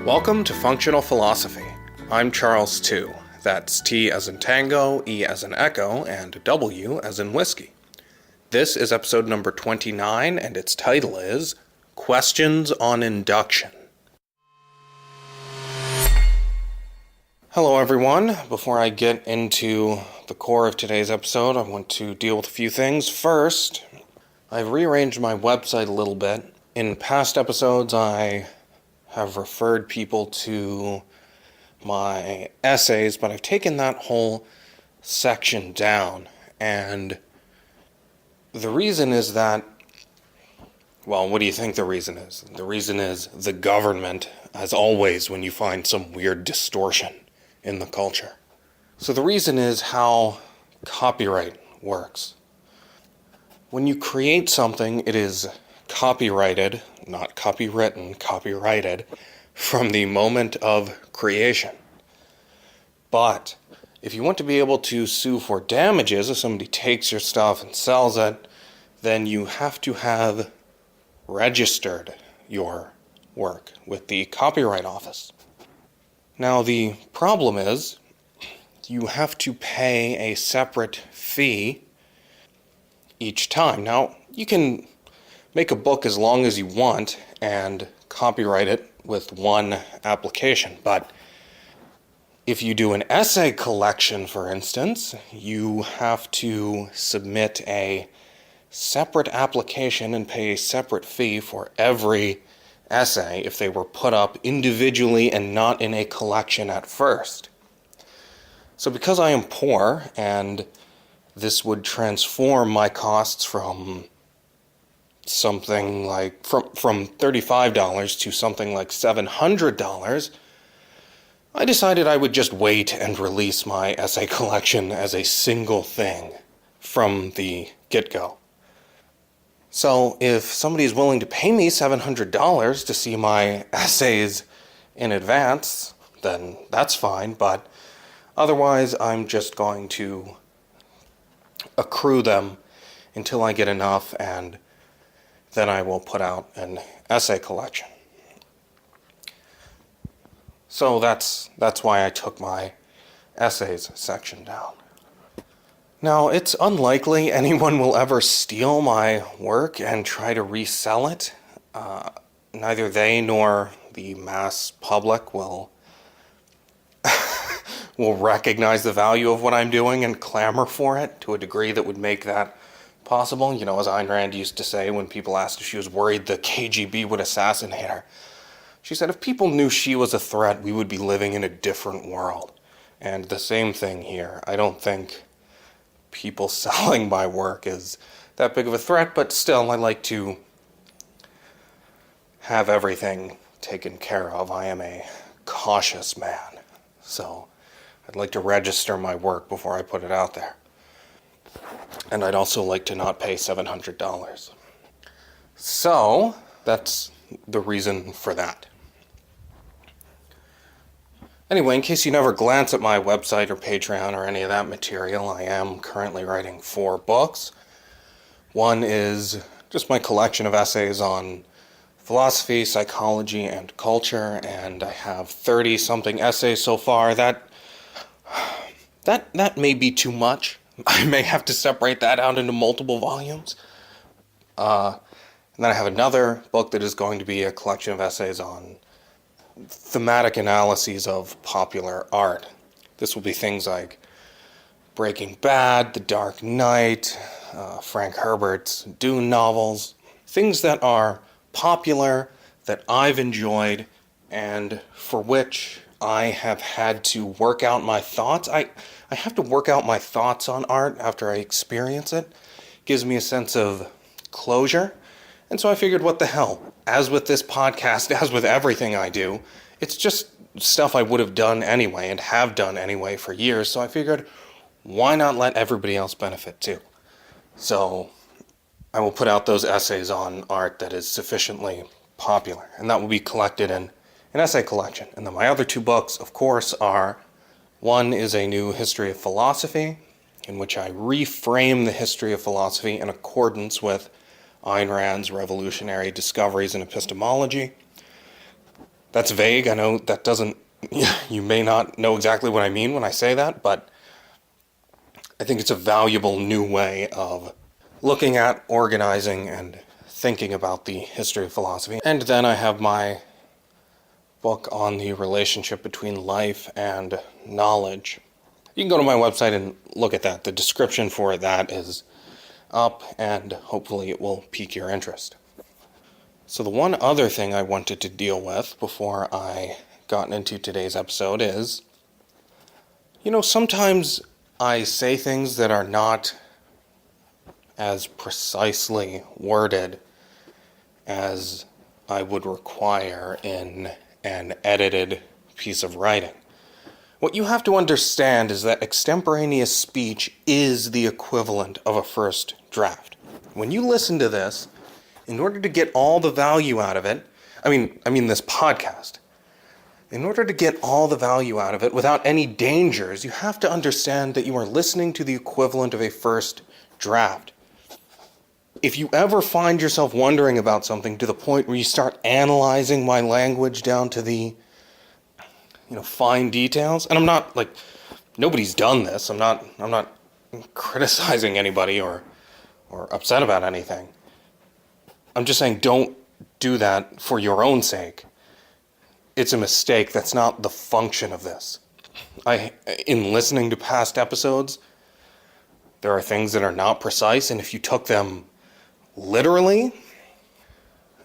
Welcome to Functional Philosophy. I'm Charles Tew. That's T as in tango, E as in echo, and W as in whiskey. This is episode number 29, and its title is Questions on Induction. Hello everyone. Before I get into the core of today's episode, I want to deal with a few things. First, I've rearranged my website a little bit. In past episodes, I have referred people to my essays, but I've taken that whole section down. And the reason is that, well, what do you think the reason is? The reason is the government, as always, when you find some weird distortion in the culture. So the reason is how copyright works. When you create something, it is copyrighted, not copywritten, copyrighted, from the moment of creation. But if you want to be able to sue for damages, if somebody takes your stuff and sells it, then you have to have registered your work with the Copyright Office. Now the problem is, you have to pay a separate fee each time. Now, you can make a book as long as you want and copyright it with one application. But if you do an essay collection, for instance, you have to submit a separate application and pay a separate fee for every essay if they were put up individually and not in a collection at first. So because I am poor, and this would transform my costs from something like from $35 to something like $700, I decided I would just wait and release my essay collection as a single thing from the get-go. So if somebody is willing to pay me $700 to see my essays in advance, then that's fine, but otherwise I'm just going to accrue them until I get enough, and then I will put out an essay collection. So that's why I took my essays section down. Now, it's unlikely anyone will ever steal my work and try to resell it. Neither they nor the mass public will recognize the value of what I'm doing and clamor for it to a degree that would make that possible. You know, as Ayn Rand used to say when people asked if she was worried the KGB would assassinate her, she said if people knew she was a threat, we would be living in a different world. And the same thing here. I don't think people selling my work is that big of a threat, but still I like to have everything taken care of. I am a cautious man, so I'd like to register my work before I put it out there. And I'd also like to not pay $700. So, that's the reason for that. Anyway, in case you never glance at my website or Patreon or any of that material, I am currently writing 4 books. One is just my collection of essays on philosophy, psychology, and culture, and I have 30-something essays so far. That may be too much. I may have to separate that out into multiple volumes. And then I have another book that is going to be a collection of essays on thematic analyses of popular art. This will be things like Breaking Bad, The Dark Knight, Frank Herbert's Dune novels, things that are popular, that I've enjoyed, and for which I have had to work out my thoughts. I have to work out my thoughts on art after I experience it. It gives me a sense of closure. And so I figured, what the hell? As with this podcast, as with everything I do, it's just stuff I would have done anyway and have done anyway for years. So I figured, why not let everybody else benefit too? So I will put out those essays on art that is sufficiently popular, and that will be collected in an essay collection. And then my other 2 books, of course, are, one is a new history of philosophy, in which I reframe the history of philosophy in accordance with Ayn Rand's revolutionary discoveries in epistemology. That's vague. I know that doesn't, you may not know exactly what I mean when I say that, but I think it's a valuable new way of looking at, organizing, and thinking about the history of philosophy. And then I have my book on the relationship between life and knowledge. You can go to my website and look at that. The description for that is up, and hopefully it will pique your interest. So the one other thing I wanted to deal with before I got into today's episode is, sometimes I say things that are not as precisely worded as I would require in an edited piece of writing. What you have to understand is that extemporaneous speech is the equivalent of a first draft. When you listen to this, in order to get all the value out of it, I mean this podcast, in order to get all the value out of it without any dangers, you have to understand that you are listening to the equivalent of a first draft. If you ever find yourself wondering about something to the point where you start analyzing my language down to the, fine details, and I'm not nobody's done this. I'm not criticizing anybody or upset about anything. I'm just saying don't do that for your own sake. It's a mistake. That's not the function of this. In listening to past episodes, there are things that are not precise, and if you took them literally,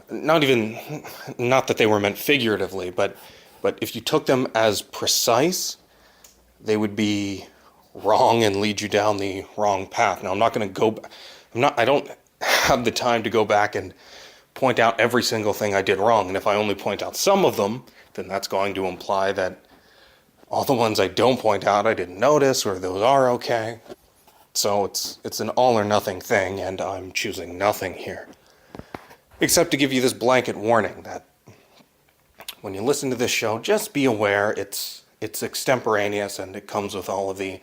not that they were meant figuratively, but if you took them as precise, they would be wrong and lead you down the wrong path. Now, I don't have the time to go back and point out every single thing I did wrong, and if I only point out some of them, then that's going to imply that all the ones I don't point out I didn't notice, or those are okay. So it's an all or nothing thing, and I'm choosing nothing here. Except to give you this blanket warning that when you listen to this show, just be aware it's extemporaneous and it comes with all of the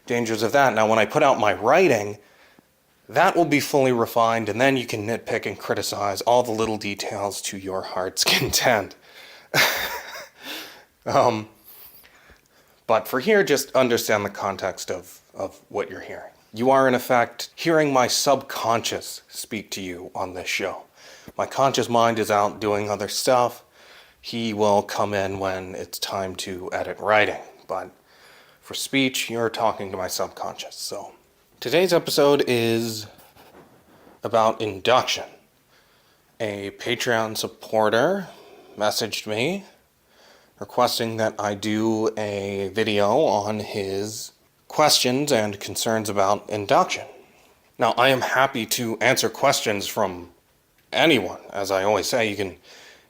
dangers of that. Now, when I put out my writing, that will be fully refined, and then you can nitpick and criticize all the little details to your heart's content. But for here, just understand the context of what you're hearing. You are, in effect, hearing my subconscious speak to you on this show. My conscious mind is out doing other stuff. He will come in when it's time to edit writing. But for speech, you're talking to my subconscious. So today's episode is about induction. A Patreon supporter messaged me requesting that I do a video on his questions and concerns about induction. Now, I am happy to answer questions from anyone. As I always say, you can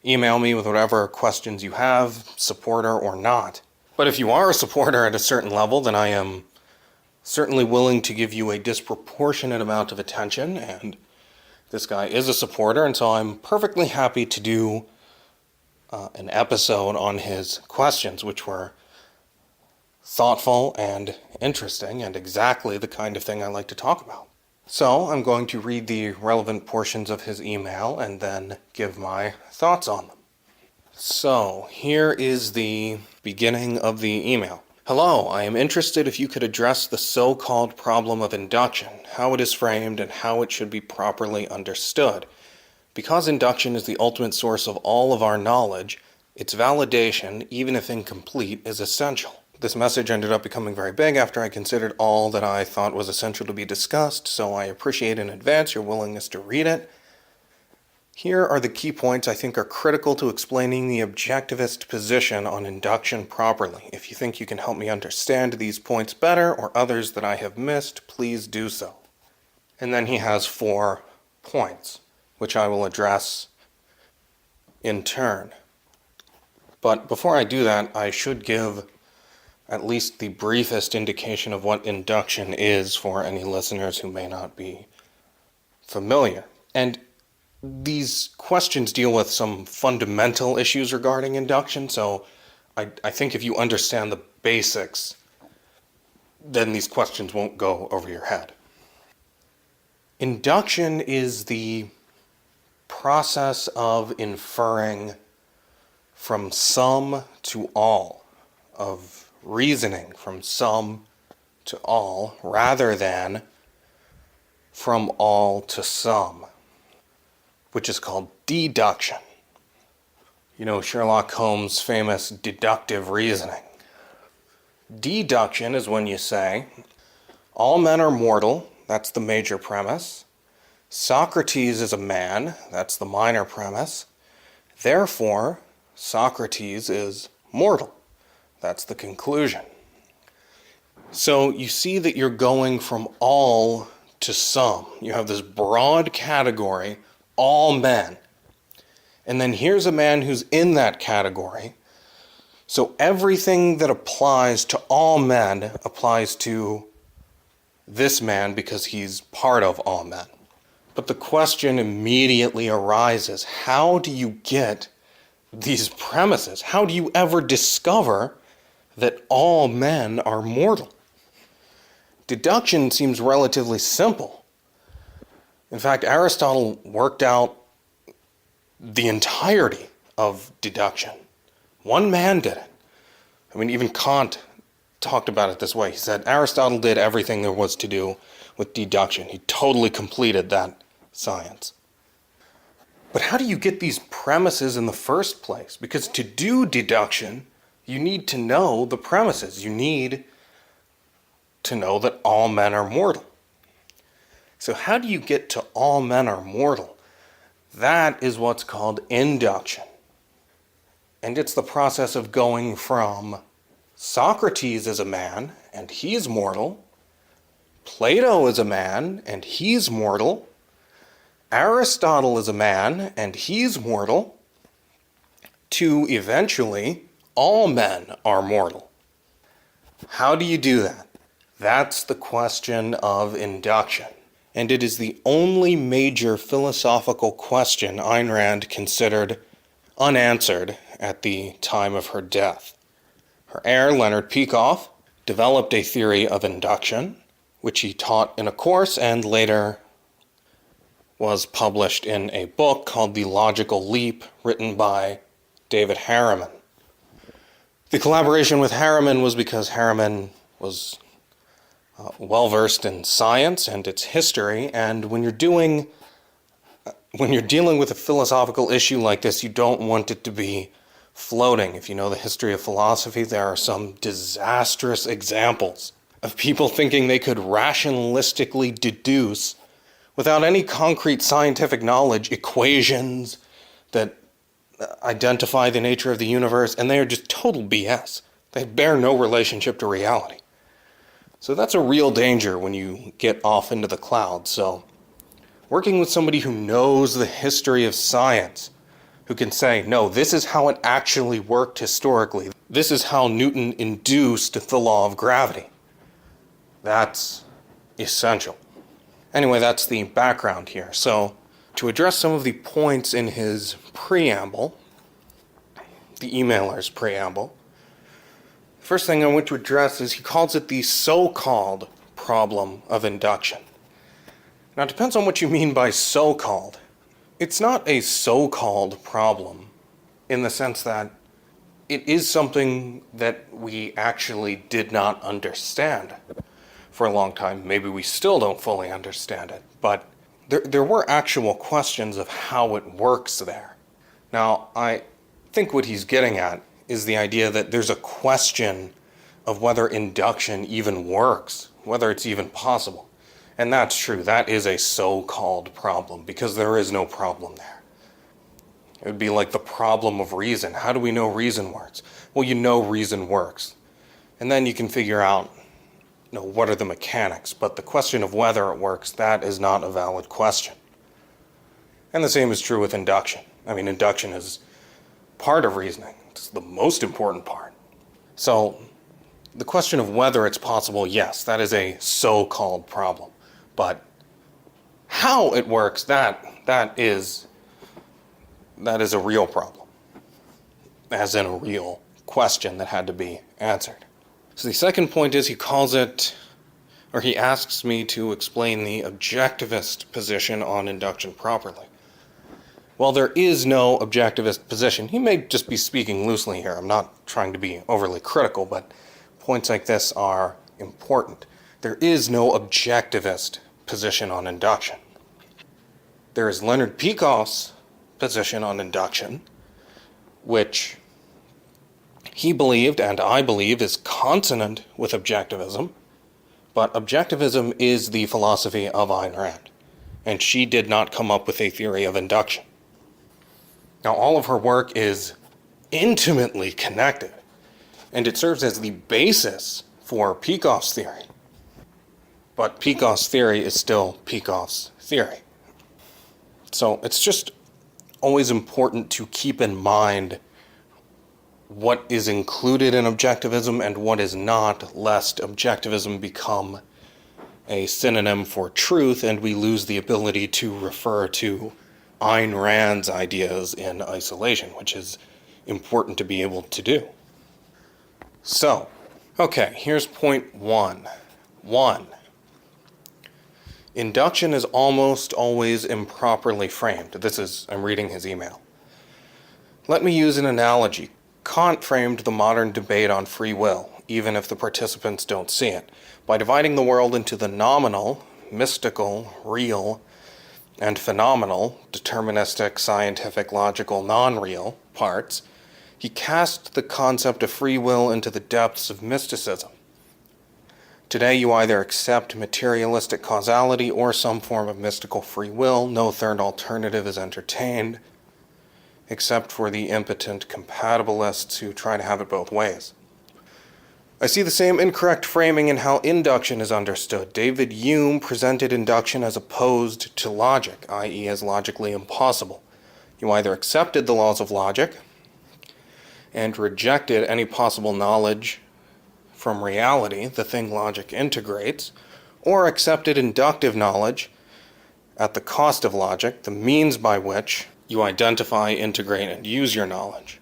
email me with whatever questions you have, supporter or not. But if you are a supporter at a certain level, then I am certainly willing to give you a disproportionate amount of attention, and this guy is a supporter, and so I'm perfectly happy to do an episode on his questions, which were thoughtful and interesting and exactly the kind of thing I like to talk about. So I'm going to read the relevant portions of his email and then give my thoughts on them. So here is the beginning of the email. Hello, I am interested if you could address the so-called problem of induction, how it is framed, and how it should be properly understood. Because induction is the ultimate source of all of our knowledge, its validation, even if incomplete, is essential. This message ended up becoming very big after I considered all that I thought was essential to be discussed, so I appreciate in advance your willingness to read it. Here are the key points I think are critical to explaining the objectivist position on induction properly. If you think you can help me understand these points better or others that I have missed, please do so. And then he has 4 points, which I will address in turn. But before I do that, I should give at least the briefest indication of what induction is for any listeners who may not be familiar. And these questions deal with some fundamental issues regarding induction, so I think if you understand the basics, then these questions won't go over your head. Induction is the process of inferring from some to all, of reasoning from some to all, rather than from all to some, which is called deduction. You know Sherlock Holmes' famous deductive reasoning. Deduction is when you say, all men are mortal, that's the major premise. Socrates is a man, that's the minor premise. Therefore, Socrates is mortal, that's the conclusion. So you see that you're going from all to some. You have this broad category, all men. And then here's a man who's in that category. So everything that applies to all men applies to this man because he's part of all men. But the question immediately arises, how do you get these premises? How do you ever discover that all men are mortal? Deduction seems relatively simple. In fact, Aristotle worked out the entirety of deduction. One man did it. I mean, even Kant talked about it this way. He said Aristotle did everything there was to do with deduction. He totally completed that science. But how do you get these premises in the first place? Because to do deduction, you need to know the premises. You need to know that all men are mortal. So how do you get to all men are mortal? That is what's called induction. And it's the process of going from Socrates is a man, and he's mortal. Plato is a man, and he's mortal. Aristotle is a man, and he's mortal. To eventually, all men are mortal. How do you do that? That's the question of induction. And it is the only major philosophical question Ayn Rand considered unanswered at the time of her death. Her heir, Leonard Peikoff, developed a theory of induction, which he taught in a course and later was published in a book called The Logical Leap, written by David Harriman. The collaboration with Harriman was because Harriman was well-versed in science and its history, and when you're dealing with a philosophical issue like this, you don't want it to be floating. If you know the history of philosophy, there are some disastrous examples of people thinking they could rationalistically deduce, without any concrete scientific knowledge, equations that identify the nature of the universe, and they are just total BS. They bear no relationship to reality. So that's a real danger when you get off into the clouds. So working with somebody who knows the history of science, who can say, no, this is how it actually worked historically. This is how Newton induced the law of gravity. That's essential. Anyway, that's the background here. So to address some of the points in his preamble, the emailer's preamble, first thing I want to address is he calls it the so-called problem of induction. Now, it depends on what you mean by so-called. It's not a so-called problem in the sense that it is something that we actually did not understand for a long time. Maybe we still don't fully understand it, but there were actual questions of how it works there. Now, I think what he's getting at is the idea that there's a question of whether induction even works, whether it's even possible. And that's true. That is a so-called problem, because there is no problem there. It would be like the problem of reason. How do we know reason works? Well, you know reason works. And then you can figure out, what are the mechanics? But the question of whether it works, that is not a valid question. And the same is true with induction. I mean, induction is part of reasoning. It's the most important part. So the question of whether it's possible, yes, that is a so-called problem. But how it works, that is a real problem, as in a real question that had to be answered. So the second point is he asks me to explain the objectivist position on induction properly. While there is no objectivist position, he may just be speaking loosely here. I'm not trying to be overly critical, but points like this are important. There is no objectivist position on induction. There is Leonard Peikoff's position on induction, which he believed, and I believe, is consonant with objectivism, but objectivism is the philosophy of Ayn Rand, and she did not come up with a theory of induction. Now, all of her work is intimately connected, and it serves as the basis for Peikoff's theory. But Peikoff's theory is still Peikoff's theory. So it's just always important to keep in mind what is included in objectivism and what is not, lest objectivism become a synonym for truth and we lose the ability to refer to Ayn Rand's ideas in isolation, which is important to be able to do. So, okay, here's point 1. 1. Induction is almost always improperly framed. I'm reading his email. Let me use an analogy. Kant framed the modern debate on free will, even if the participants don't see it, by dividing the world into the nominal, mystical, real, and phenomenal, deterministic, scientific, logical, non-real parts. He cast the concept of free will into the depths of mysticism. Today you either accept materialistic causality or some form of mystical free will. No third alternative is entertained, except for the impotent compatibilists who try to have it both ways. I see the same incorrect framing in how induction is understood. David Hume presented induction as opposed to logic, i.e. as logically impossible. You either accepted the laws of logic and rejected any possible knowledge from reality, the thing logic integrates, or accepted inductive knowledge at the cost of logic, the means by which you identify, integrate, and use your knowledge.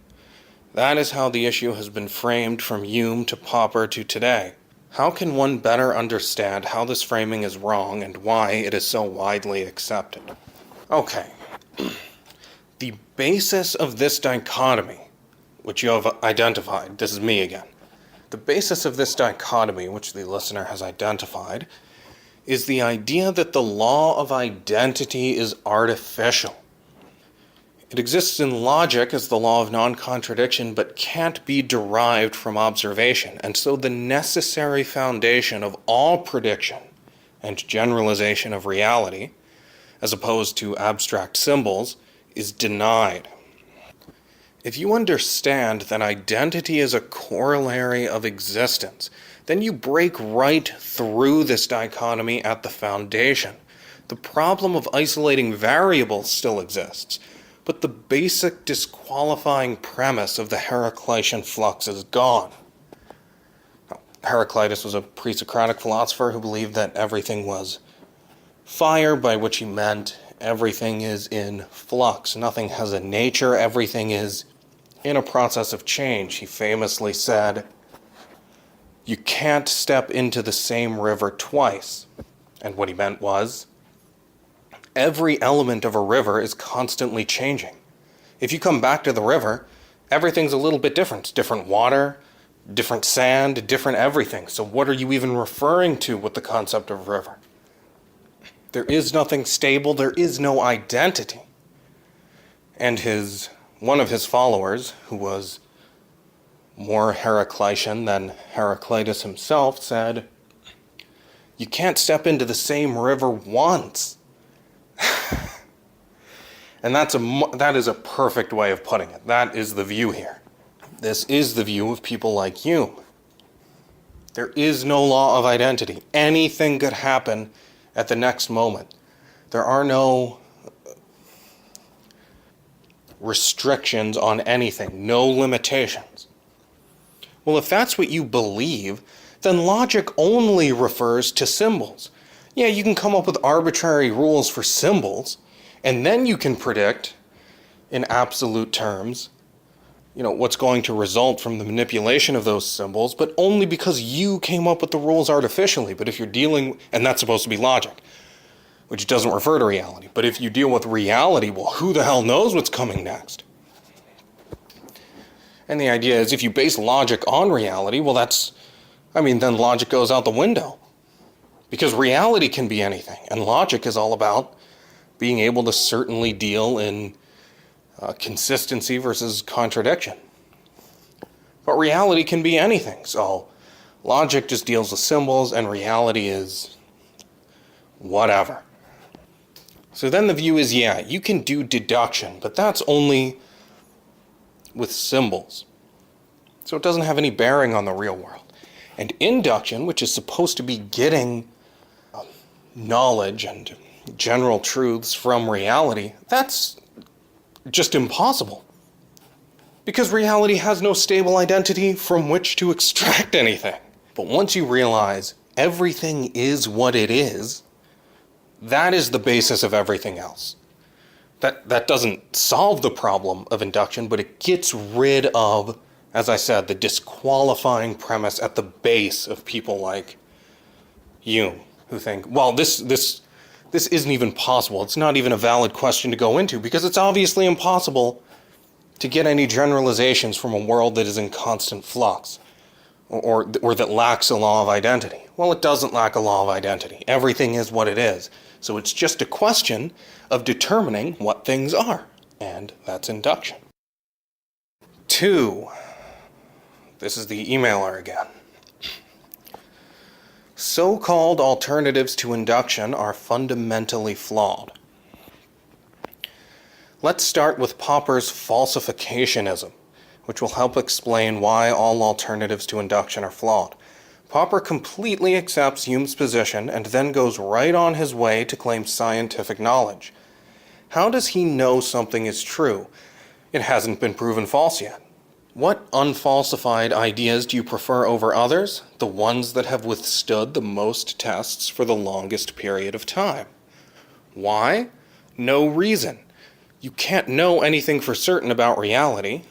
That is how the issue has been framed from Hume to Popper to today. How can one better understand how this framing is wrong and why it is so widely accepted? Okay. The basis of this dichotomy, which you have identified, this is me again. The basis of this dichotomy, which the listener has identified, is the idea that the law of identity is artificial. It exists in logic as the law of non-contradiction, but can't be derived from observation, and so the necessary foundation of all prediction and generalization of reality, as opposed to abstract symbols, is denied. If you understand that identity is a corollary of existence, then you break right through this dichotomy at the foundation. The problem of isolating variables still exists, but the basic disqualifying premise of the Heraclitean flux is gone. Now, Heraclitus was a pre-Socratic philosopher who believed that everything was fire, by which he meant everything is in flux. Nothing has a nature, everything is in a process of change. He famously said, "You can't step into the same river twice." And what he meant was, every element of a river is constantly changing. If you come back to the river, everything's a little bit different. It's different water, different sand, different everything. So what are you even referring to with the concept of river? There is nothing stable, there is no identity. And one of his followers, who was more Heraclitean than Heraclitus himself, said, "You can't step into the same river once." And that is a perfect way of putting it. That is the view here. This is the view of people like Hume. There is no law of identity. Anything could happen at the next moment. There are no restrictions on anything, no limitations. Well, if that's what you believe, then logic only refers to symbols. Yeah, you can come up with arbitrary rules for symbols, and then you can predict, in absolute terms, what's going to result from the manipulation of those symbols, but only because you came up with the rules artificially. But if you're and that's supposed to be logic. which doesn't refer to reality. But if you deal with reality, well, who the hell knows what's coming next? And the idea is if you base logic on reality, well, then logic goes out the window. Because reality can be anything, and logic is all about being able to certainly deal in consistency versus contradiction. But reality can be anything, so logic just deals with symbols, and reality is whatever. So then the view is, yeah, you can do deduction, but that's only with symbols. So it doesn't have any bearing on the real world. And induction, which is supposed to be getting knowledge and general truths from reality, that's just impossible. Because reality has no stable identity from which to extract anything. But once you realize everything is what it is, that is the basis of everything else. That doesn't solve the problem of induction, but it gets rid of, as I said, the disqualifying premise at the base of people like Hume, who think, well, this isn't even possible. It's not even a valid question to go into because it's obviously impossible to get any generalizations from a world that is in constant flux or that lacks a law of identity. Well, it doesn't lack a law of identity. Everything is what it is. So it's just a question of determining what things are, and that's induction. 2. This is the emailer again. So-called alternatives to induction are fundamentally flawed. Let's start with Popper's falsificationism, which will help explain why all alternatives to induction are flawed. Popper completely accepts Hume's position and then goes right on his way to claim scientific knowledge. How does he know something is true? It hasn't been proven false yet. What unfalsified ideas do you prefer over others? The ones that have withstood the most tests for the longest period of time. Why? No reason. You can't know anything for certain about reality.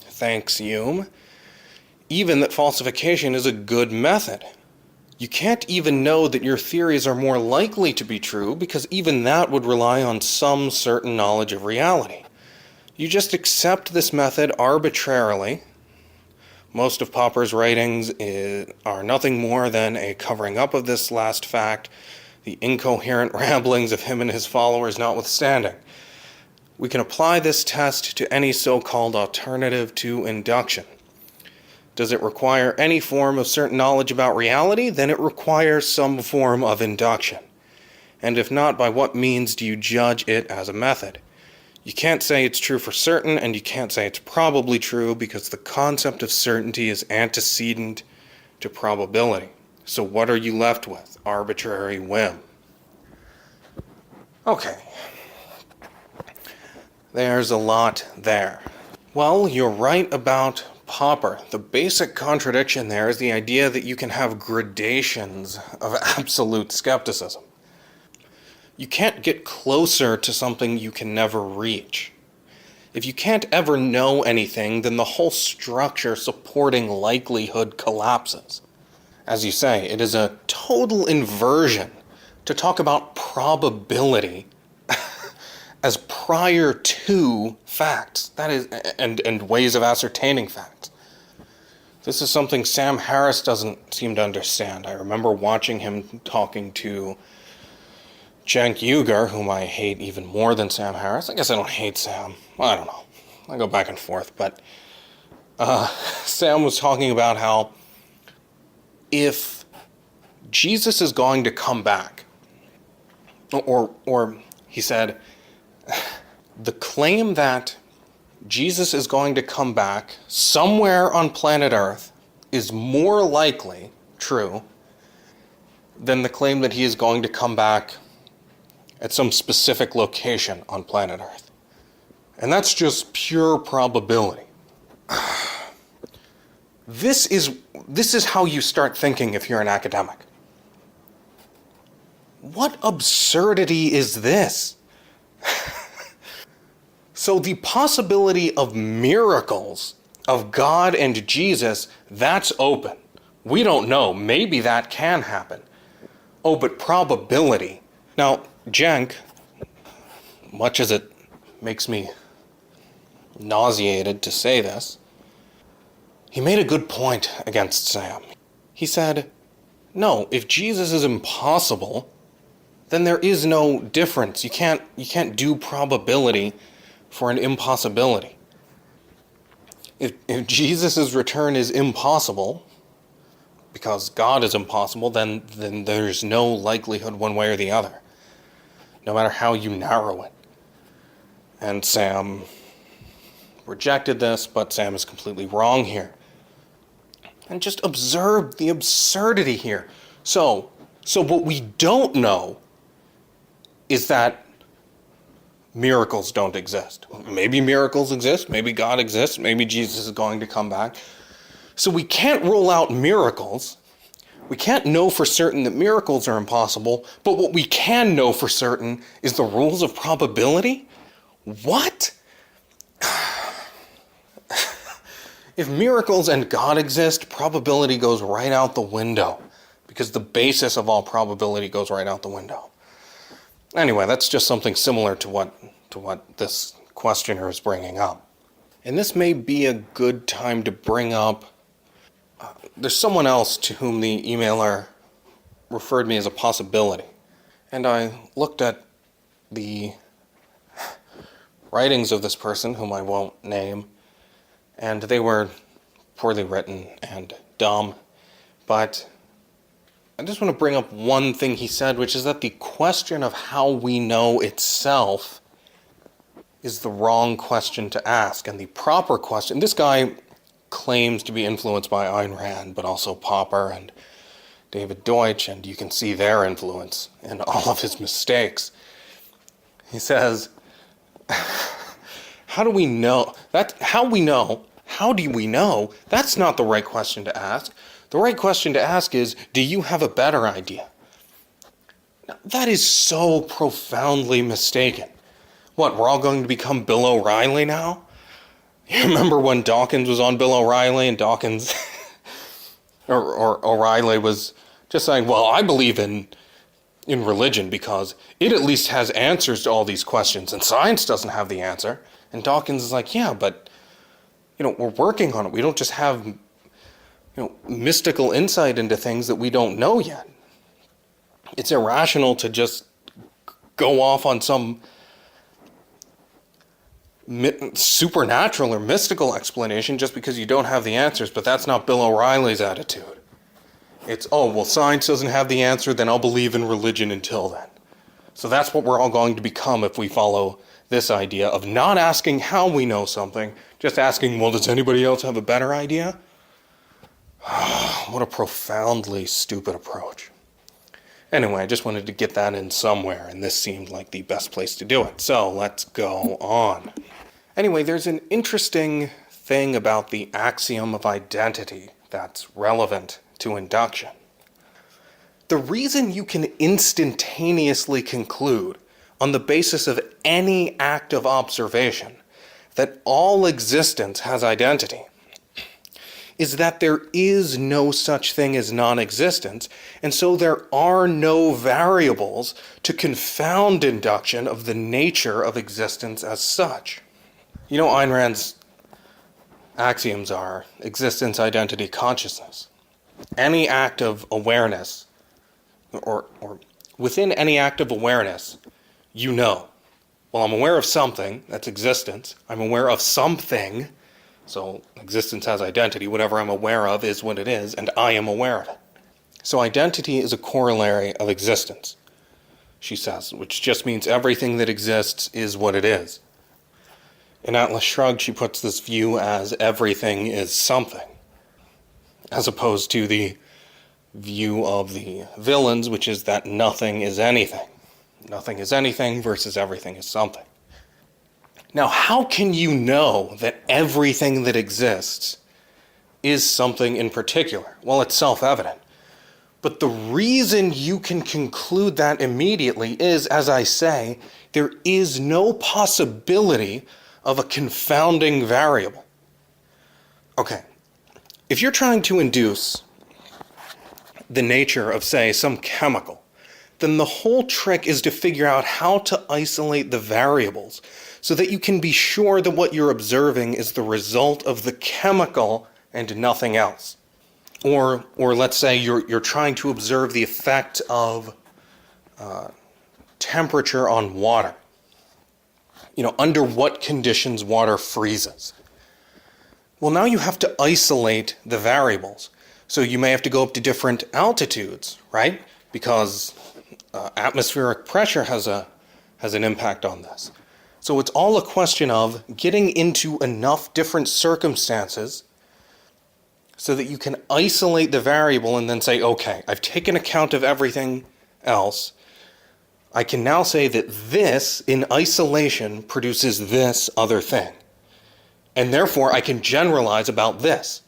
Thanks, Hume. Even that falsification is a good method. You can't even know that your theories are more likely to be true because even that would rely on some certain knowledge of reality. You just accept this method arbitrarily. Most of Popper's writings are nothing more than a covering up of this last fact, the incoherent ramblings of him and his followers notwithstanding. We can apply this test to any so-called alternative to induction. Does it require any form of certain knowledge about reality? Then it requires some form of induction. And if not, by what means do you judge it as a method? You can't say it's true for certain, and you can't say it's probably true because the concept of certainty is antecedent to probability. So what are you left with? Arbitrary whim. Okay. There's a lot there. Well, you're right about Popper. The basic contradiction there is the idea that you can have gradations of absolute skepticism. You can't get closer to something you can never reach. If you can't ever know anything, then the whole structure supporting likelihood collapses. As you say, it is a total inversion to talk about probability as prior to facts. That is, and ways of ascertaining facts. This is something Sam Harris doesn't seem to understand. I remember watching him talking to Cenk Uygur, whom I hate even more than Sam Harris. I guess I don't hate Sam. I don't know. I go back and forth. But Sam was talking about how if Jesus is going to come back, or he said, the claim that Jesus is going to come back somewhere on planet Earth is more likely true than the claim that he is going to come back at some specific location on planet Earth. And that's just pure probability. This is how you start thinking if you're an academic. What absurdity is this? So the possibility of miracles of God and Jesus, that's open. We don't know. Maybe that can happen. Oh, but probability. Now, Jenk, much as it makes me nauseated to say this, he made a good point against Sam. He said, no, if Jesus is impossible, then there is no difference. You can't do probability for an impossibility. If Jesus' return is impossible, because God is impossible, then there's no likelihood one way or the other, no matter how you narrow it. And Sam rejected this, but Sam is completely wrong here. And just observe the absurdity here. So what we don't know is that miracles don't exist. Maybe miracles exist, maybe God exists, maybe Jesus is going to come back. So we can't rule out miracles. We can't know for certain that miracles are impossible, but what we can know for certain is the rules of probability? What? If miracles and God exist, probability goes right out the window, because the basis of all probability goes right out the window. Anyway, that's just something similar to what this questioner is bringing up. And this may be a good time to bring up, there's someone else to whom the emailer referred me as a possibility. And I looked at the writings of this person, whom I won't name, and they were poorly written and dumb. But I just want to bring up one thing he said, which is that the question of how we know itself is the wrong question to ask. And the proper question, this guy claims to be influenced by Ayn Rand, but also Popper and David Deutsch, and you can see their influence in all of his mistakes. He says, how do we know? How do we know? That's not the right question to ask. The right question to ask is, do you have a better idea? Now, that is so profoundly mistaken. What, we're all going to become Bill O'Reilly now? You remember when Dawkins was on Bill O'Reilly and Dawkins, or O'Reilly was just saying, well, I believe in religion because it at least has answers to all these questions, and science doesn't have the answer. And Dawkins is like, yeah, but, we're working on it. We don't just have, mystical insight into things that we don't know yet. It's irrational to just go off on some supernatural or mystical explanation just because you don't have the answers, but that's not Bill O'Reilly's attitude. It's, science doesn't have the answer, then I'll believe in religion until then. So that's what we're all going to become if we follow this idea of not asking how we know something, just asking, well, does anybody else have a better idea? What a profoundly stupid approach. Anyway, I just wanted to get that in somewhere, and this seemed like the best place to do it. So let's go on. Anyway, there's an interesting thing about the axiom of identity that's relevant to induction. The reason you can instantaneously conclude, on the basis of any act of observation, that all existence has identity, is that there is no such thing as non-existence, and so there are no variables to confound induction of the nature of existence as such. Ayn Rand's axioms are existence, identity, consciousness. Any act of awareness, or within any act of awareness, well, I'm aware of something, that's existence. I'm aware of something, so existence has identity. Whatever I'm aware of is what it is, and I am aware of it. So identity is a corollary of existence, she says, which just means everything that exists is what it is. In Atlas Shrugged, she puts this view as everything is something, as opposed to the view of the villains, which is that nothing is anything. Nothing is anything versus everything is something. Now, how can you know that everything that exists is something in particular? Well, it's self-evident. But the reason you can conclude that immediately is, as I say, there is no possibility of a confounding variable. Okay, if you're trying to induce the nature of, say, some chemical then the whole trick is to figure out how to isolate the variables so that you can be sure that what you're observing is the result of the chemical and nothing else. Or let's say you're trying to observe the effect of temperature on water. Under what conditions water freezes. Well, now you have to isolate the variables. So you may have to go up to different altitudes, right? Because atmospheric pressure has an impact on this. So it's all a question of getting into enough different circumstances so that you can isolate the variable and then say, okay, I've taken account of everything else. I can now say that this, in isolation, produces this other thing. And therefore, I can generalize about this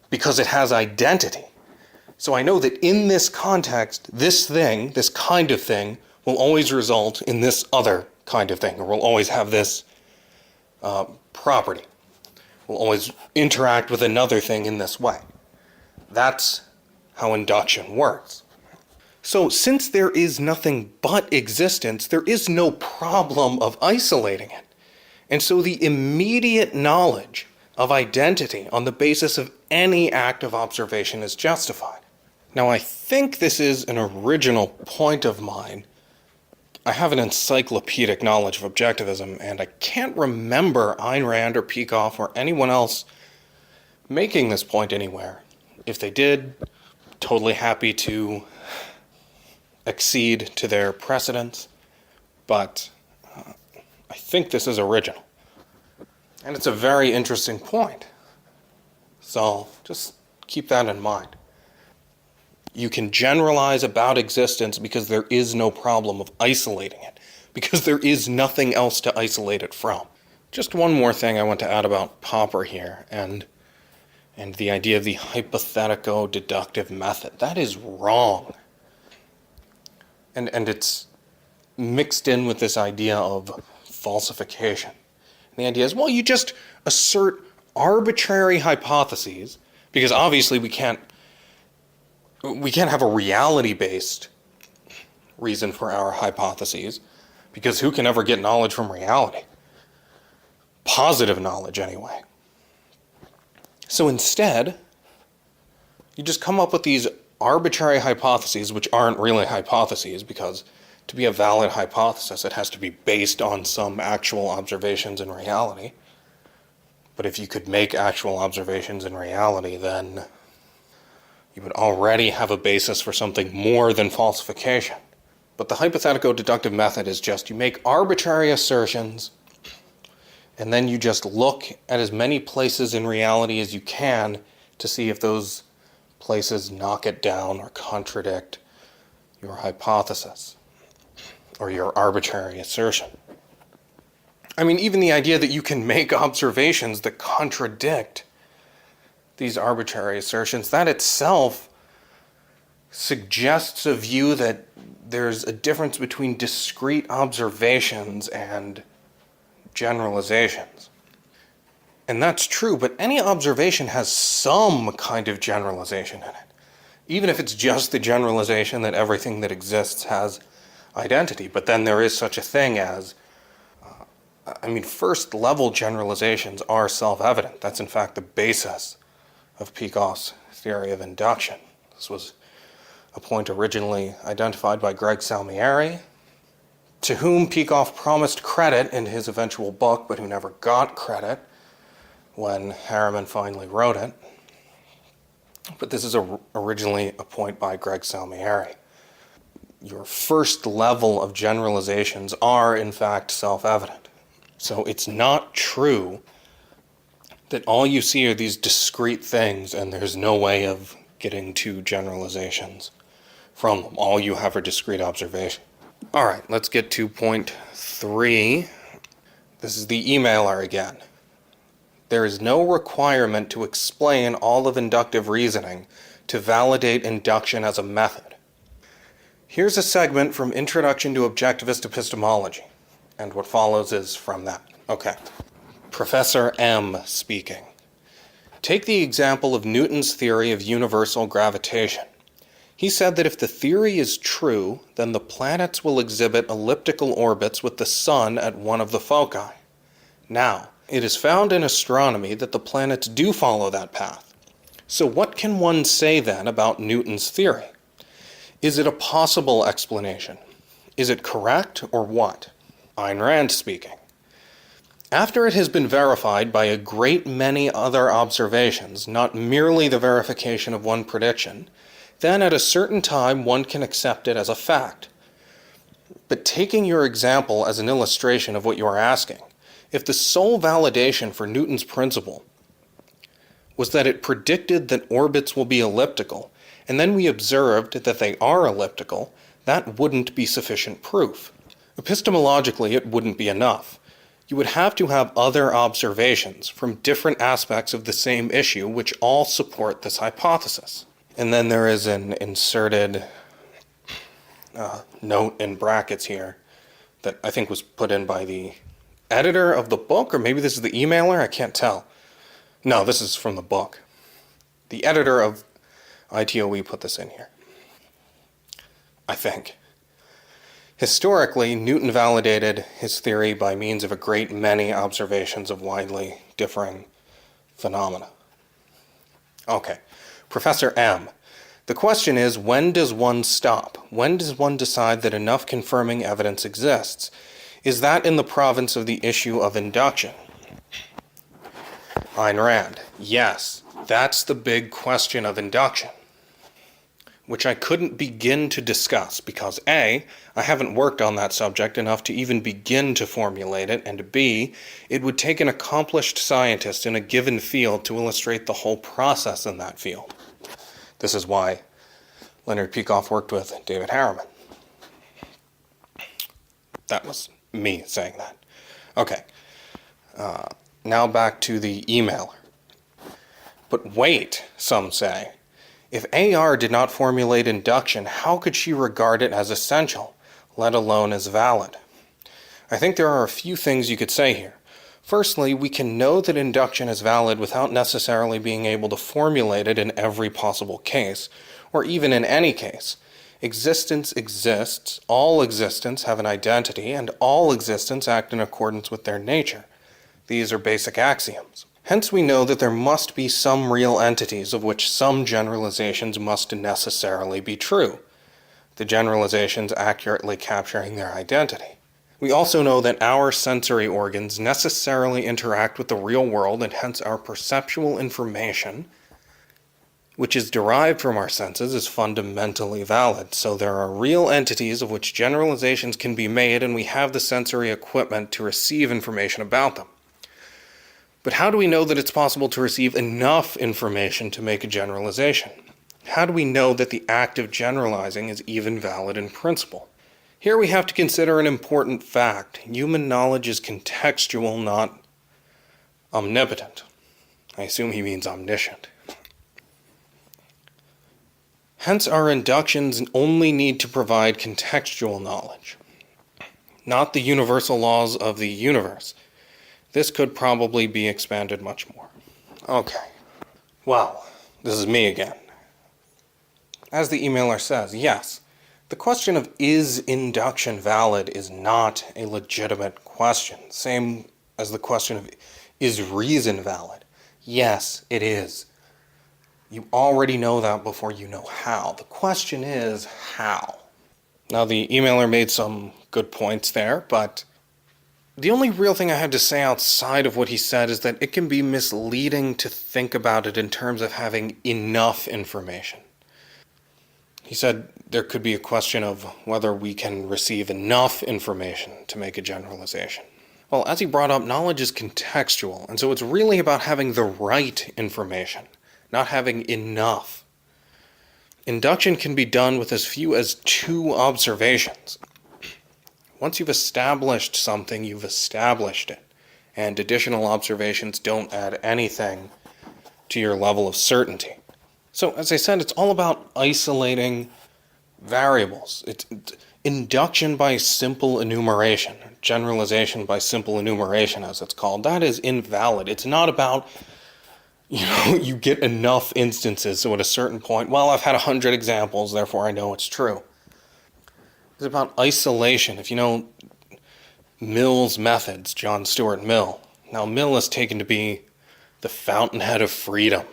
because it has identity. So I know that in this context, this thing, this kind of thing, will always result in this other kind of thing, or will always have this property. Will always interact with another thing in this way. That's how induction works. So since there is nothing but existence, there is no problem of isolating it. And so the immediate knowledge of identity on the basis of any act of observation is justified. Now, I think this is an original point of mine. I have an encyclopedic knowledge of objectivism, and I can't remember Ayn Rand or Peikoff or anyone else making this point anywhere. If they did, totally happy to accede to their precedents, but I think this is original. And it's a very interesting point. So just keep that in mind. You can generalize about existence because there is no problem of isolating it, because there is nothing else to isolate it from. Just one more thing I want to add about Popper here, and the idea of the hypothetico-deductive method. That is wrong. And it's mixed in with this idea of falsification. And the idea is, well, you just assert arbitrary hypotheses, because obviously we can't have a reality-based reason for our hypotheses, because who can ever get knowledge from reality? Positive knowledge, anyway. So instead, you just come up with these arbitrary hypotheses, which aren't really hypotheses, because to be a valid hypothesis, it has to be based on some actual observations in reality. But if you could make actual observations in reality, then you would already have a basis for something more than falsification. But the hypothetico-deductive method is just you make arbitrary assertions, and then you just look at as many places in reality as you can to see if those places knock it down or contradict your hypothesis or your arbitrary assertion. I mean, even the idea that you can make observations that contradict these arbitrary assertions, that itself suggests a view that there's a difference between discrete observations and generalizations. And that's true, but any observation has some kind of generalization in it. Even if it's just the generalization that everything that exists has identity. But then there is such a thing as, first-level generalizations are self-evident. That's in fact the basis of Peikoff's theory of induction. This was a point originally identified by Greg Salmieri, to whom Peikoff promised credit in his eventual book, but who never got credit when Harriman finally wrote it. But this is originally a point by Greg Salmieri. Your first level of generalizations are, in fact, self-evident. So it's not true that all you see are these discrete things and there's no way of getting to generalizations from them. All you have are discrete observations. All right, let's get to point 3. This is the emailer again. There is no requirement to explain all of inductive reasoning to validate induction as a method. Here's a segment from Introduction to Objectivist Epistemology, and what follows is from that. Okay. Professor M speaking. Take the example of Newton's theory of universal gravitation. He said that if the theory is true, then the planets will exhibit elliptical orbits with the sun at one of the foci. Now, it is found in astronomy that the planets do follow that path. So what can one say then about Newton's theory? Is it a possible explanation? Is it correct or what? Ayn Rand speaking. After it has been verified by a great many other observations, not merely the verification of one prediction, then at a certain time one can accept it as a fact. But taking your example as an illustration of what you are asking, if the sole validation for Newton's principle was that it predicted that orbits will be elliptical, and then we observed that they are elliptical, that wouldn't be sufficient proof. Epistemologically, it wouldn't be enough. You would have to have other observations from different aspects of the same issue which all support this hypothesis. And then there is an inserted note in brackets here that I think was put in by the editor of the book, or maybe this is the emailer, I can't tell. No, this is from the book. The editor of ITOE put this in here, I think. Historically, Newton validated his theory by means of a great many observations of widely differing phenomena. Okay. Professor M. The question is, when does one stop? When does one decide that enough confirming evidence exists? Is that in the province of the issue of induction? Ayn Rand. Yes, that's the big question of induction, which I couldn't begin to discuss because A, I haven't worked on that subject enough to even begin to formulate it, and B, it would take an accomplished scientist in a given field to illustrate the whole process in that field. This is why Leonard Peikoff worked with David Harriman. That was me saying that. Okay. Now back to the emailer. But wait, some say. If AR did not formulate induction, how could she regard it as essential, let alone as valid? I think there are a few things you could say here. Firstly, we can know that induction is valid without necessarily being able to formulate it in every possible case, or even in any case. Existence exists, all existence have an identity, and all existence act in accordance with their nature. These are basic axioms. Hence we know that there must be some real entities of which some generalizations must necessarily be true, the generalizations accurately capturing their identity. We also know that our sensory organs necessarily interact with the real world, and hence our perceptual information, which is derived from our senses, is fundamentally valid. So there are real entities of which generalizations can be made, and we have the sensory equipment to receive information about them. But how do we know that it's possible to receive enough information to make a generalization? How do we know that the act of generalizing is even valid in principle? Here we have to consider an important fact. Human knowledge is contextual, not omnipotent. I assume he means omniscient. Hence our inductions only need to provide contextual knowledge, not the universal laws of the universe. This could probably be expanded much more. Okay. Well, this is me again. As the emailer says, yes, the question of is induction valid is not a legitimate question. Same as the question of is reason valid. Yes, it is. You already know that before you know how. The question is how. Now, the emailer made some good points there, but the only real thing I have to say outside of what he said is that it can be misleading to think about it in terms of having enough information. He said there could be a question of whether we can receive enough information to make a generalization. Well, as he brought up, knowledge is contextual, and so it's really about having the right information, not having enough. Induction can be done with as few as 2 observations. Once you've established something, you've established it, and additional observations don't add anything to your level of certainty. So, as I said, it's all about isolating variables. It's induction by simple enumeration, generalization by simple enumeration, as it's called. That is invalid. It's not about you get enough instances, so at a certain point, well, I've had 100 examples, therefore I know it's true. It's about isolation. If you know Mill's methods, John Stuart Mill. Now, Mill is taken to be the fountainhead of freedom.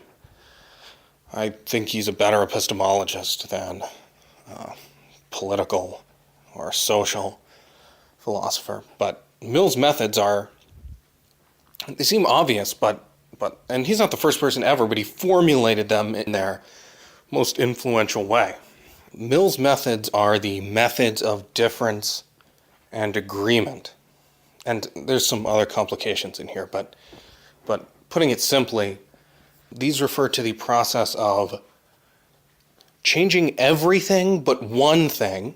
I think he's a better epistemologist than political or social philosopher. But Mill's methods they seem obvious, and he's not the first person ever, but he formulated them in their most influential way. Mill's methods are the methods of difference and agreement. And there's some other complications in here, but putting it simply, these refer to the process of changing everything but one thing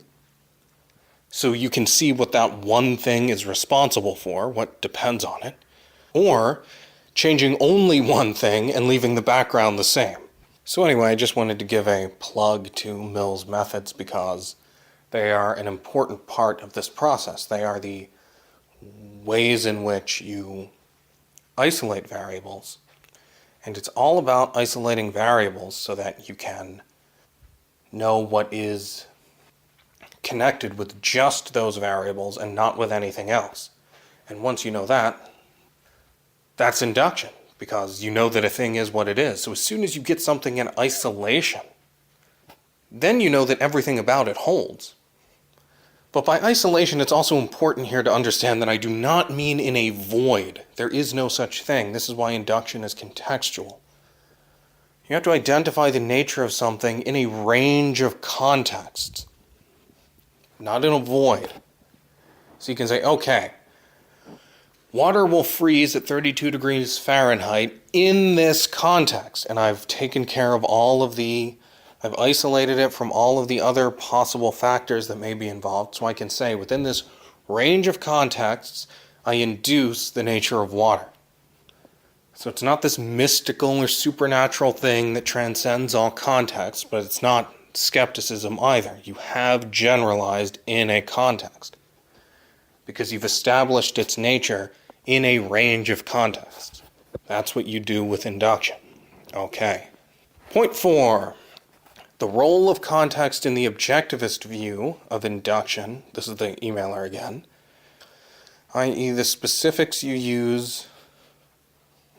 so you can see what that one thing is responsible for, what depends on it, or changing only one thing and leaving the background the same. So anyway, I just wanted to give a plug to Mill's methods because they are an important part of this process. They are the ways in which you isolate variables. And it's all about isolating variables so that you can know what is connected with just those variables and not with anything else. And once you know that, that's induction, because you know that a thing is what it is. So as soon as you get something in isolation, then you know that everything about it holds. But by isolation, it's also important here to understand that I do not mean in a void. There is no such thing. This is why induction is contextual. You have to identify the nature of something in a range of contexts, not in a void. So you can say, okay, water will freeze at 32 degrees Fahrenheit in this context, and I've taken care of I've isolated it from all of the other possible factors that may be involved, so I can say within this range of contexts, I induce the nature of water. So it's not this mystical or supernatural thing that transcends all contexts, but it's not skepticism either. You have generalized in a context, because you've established its nature in a range of contexts. That's what you do with induction. Okay. Point 4. The role of context in the objectivist view of induction, this is the emailer again, i.e. the specifics you use,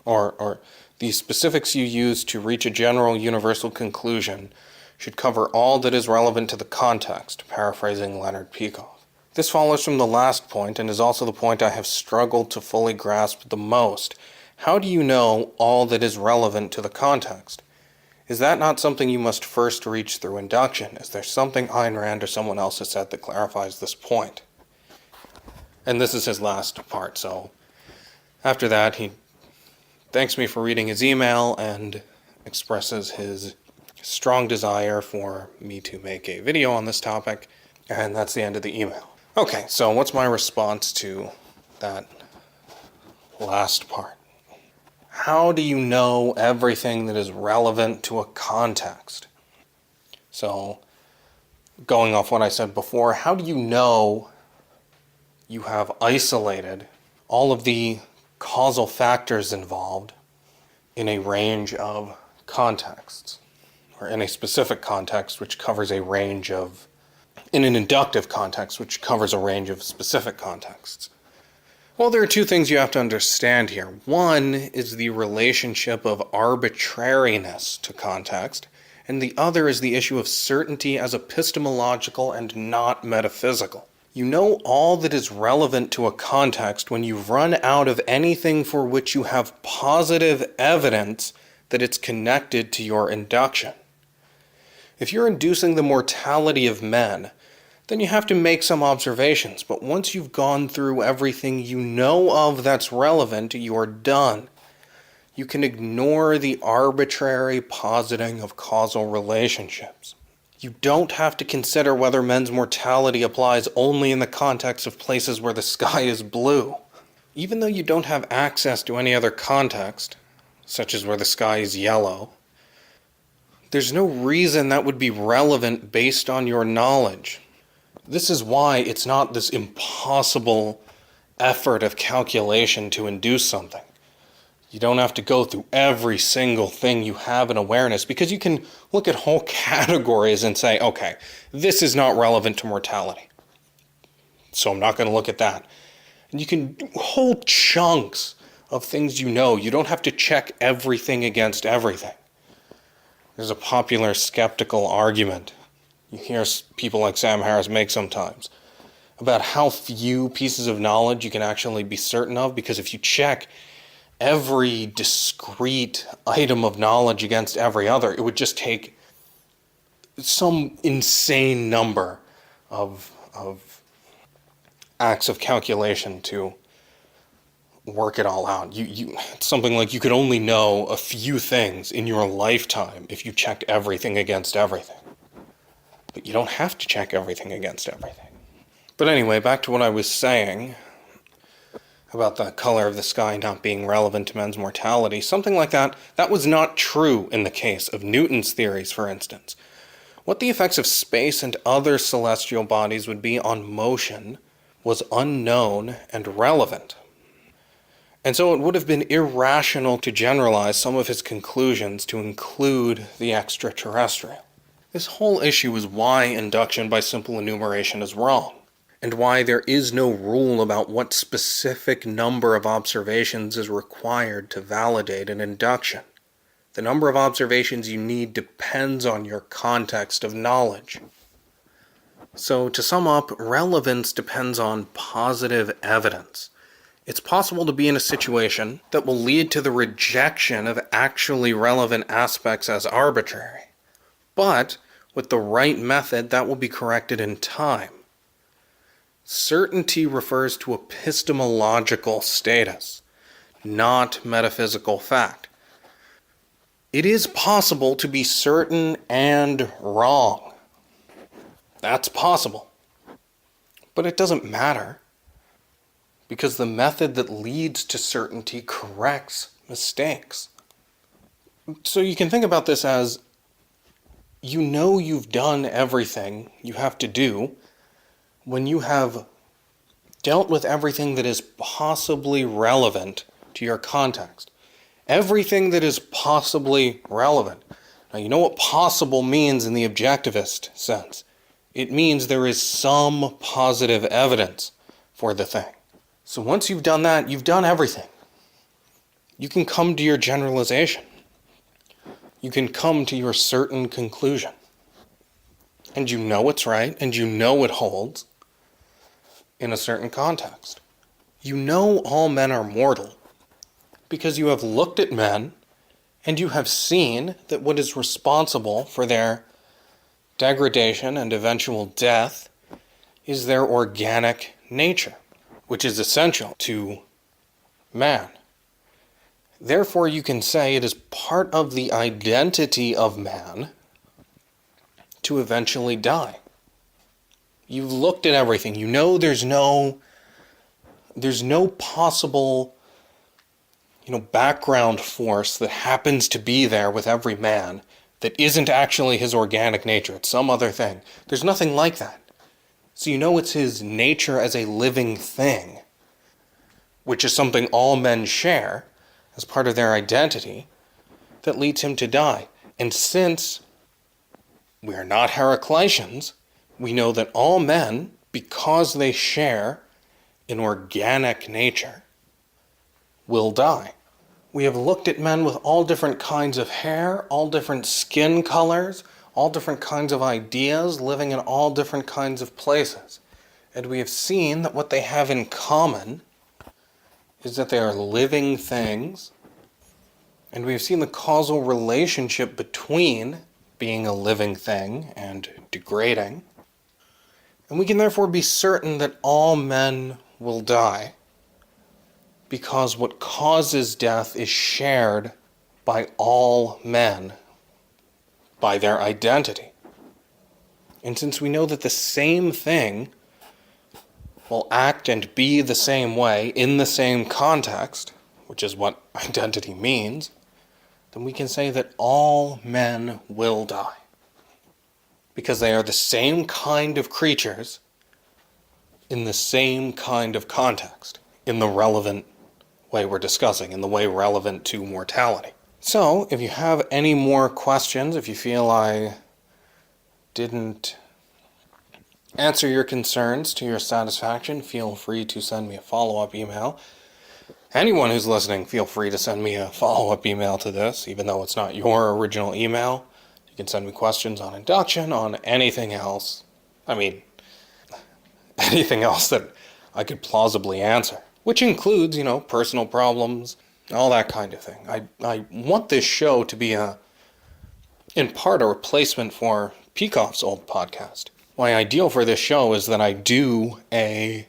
or the specifics you use to reach a general universal conclusion should cover all that is relevant to the context, paraphrasing Leonard Peikoff. This follows from the last point and is also the point I have struggled to fully grasp the most. How do you know all that is relevant to the context? Is that not something you must first reach through induction? Is there something Ayn Rand or someone else has said that clarifies this point? And this is his last part, so after that he thanks me for reading his email and expresses his strong desire for me to make a video on this topic, and that's the end of the email. Okay, so what's my response to that last part? How do you know everything that is relevant to a context? So, going off what I said before, how do you know you have isolated all of the causal factors involved in a range of contexts, or in a specific context which covers a range of, in an inductive context which covers a range of specific contexts? Well, there are two things you have to understand here. One is the relationship of arbitrariness to context, and the other is the issue of certainty as epistemological and not metaphysical. You know all that is relevant to a context when you run out of anything for which you have positive evidence that it's connected to your induction. If you're inducing the mortality of men, then you have to make some observations. But once you've gone through everything you know of that's relevant, you're done. You can ignore the arbitrary positing of causal relationships. You don't have to consider whether men's mortality applies only in the context of places where the sky is blue. Even though you don't have access to any other context, such as where the sky is yellow, there's no reason that would be relevant based on your knowledge. This is why it's not this impossible effort of calculation to induce something. You don't have to go through every single thing you have in awareness, because you can look at whole categories and say, okay, this is not relevant to mortality, so I'm not going to look at that. And you can do whole chunks of things you know. You don't have to check everything against everything. There's a popular skeptical argument you hear people like Sam Harris make sometimes about how few pieces of knowledge you can actually be certain of, because if you check every discrete item of knowledge against every other, it would just take some insane number of acts of calculation to work it all out. It's something like you could only know a few things in your lifetime if you checked everything against everything. But you don't have to check everything against everything. But anyway, back to what I was saying about the color of the sky not being relevant to men's mortality. Something like that was not true in the case of Newton's theories, for instance. What the effects of space and other celestial bodies would be on motion was unknown and relevant. And so it would have been irrational to generalize some of his conclusions to include the extraterrestrial. This whole issue is why induction by simple enumeration is wrong, and why there is no rule about what specific number of observations is required to validate an induction. The number of observations you need depends on your context of knowledge. So, to sum up, relevance depends on positive evidence. It's possible to be in a situation that will lead to the rejection of actually relevant aspects as arbitrary. But, with the right method, that will be corrected in time. Certainty refers to epistemological status, not metaphysical fact. It is possible to be certain and wrong. That's possible. But it doesn't matter, because the method that leads to certainty corrects mistakes. So you can think about this as, you know you've done everything you have to do when you have dealt with everything that is possibly relevant to your context. Everything that is possibly relevant. Now, you know what possible means in the objectivist sense. It means there is some positive evidence for the thing. So once you've done that, you've done everything. You can come to your generalization. You can come to your certain conclusion. And you know it's right, and you know it holds in a certain context. You know all men are mortal because you have looked at men and you have seen that what is responsible for their degradation and eventual death is their organic nature, which is essential to man. Therefore, you can say it is part of the identity of man to eventually die. You've looked at everything. You know there's no possible, background force that happens to be there with every man that isn't actually his organic nature. It's some other thing. There's nothing like that. So you know it's his nature as a living thing, which is something all men share as part of their identity, that leads him to die. And since we are not Heracliteans, we know that all men, because they share an organic nature, will die. We have looked at men with all different kinds of hair, all different skin colors, all different kinds of ideas, living in all different kinds of places. And we have seen that what they have in common is that they are living things, and we have seen the causal relationship between being a living thing and degrading, and we can therefore be certain that all men will die, because what causes death is shared by all men, by their identity. And since we know that the same thing will act and be the same way in the same context, which is what identity means, then we can say that all men will die, because they are the same kind of creatures in the same kind of context, in the relevant way we're discussing and the way relevant to mortality. So, if you have any more questions, if you feel I didn't answer your concerns to your satisfaction, feel free to send me a follow-up email. Anyone who's listening, feel free to send me a follow-up email to this, even though it's not your original email. You can send me questions on induction, on anything else. Anything else that I could plausibly answer, which includes, personal problems, all that kind of thing. I want this show to be in part a replacement for Peacock's old podcast. My ideal for this show is that I do a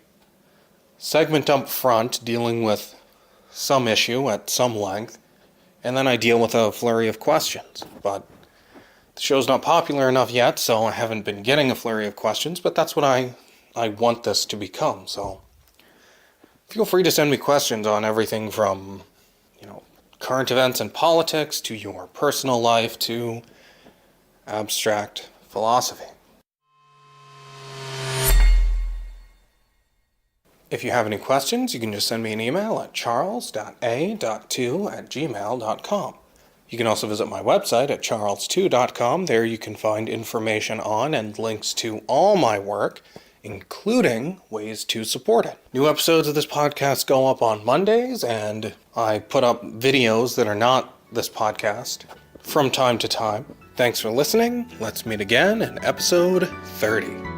segment up front dealing with some issue at some length, and then I deal with a flurry of questions. But the show's not popular enough yet, so I haven't been getting a flurry of questions, but that's what I want this to become. So feel free to send me questions on everything from, current events and politics to your personal life to abstract philosophy. If you have any questions, you can just send me an email at charles.a.tew@gmail.com. You can also visit my website at charlestew.com. There you can find information on and links to all my work, including ways to support it. New episodes of this podcast go up on Mondays, and I put up videos that are not this podcast from time to time. Thanks for listening. Let's meet again in episode 30.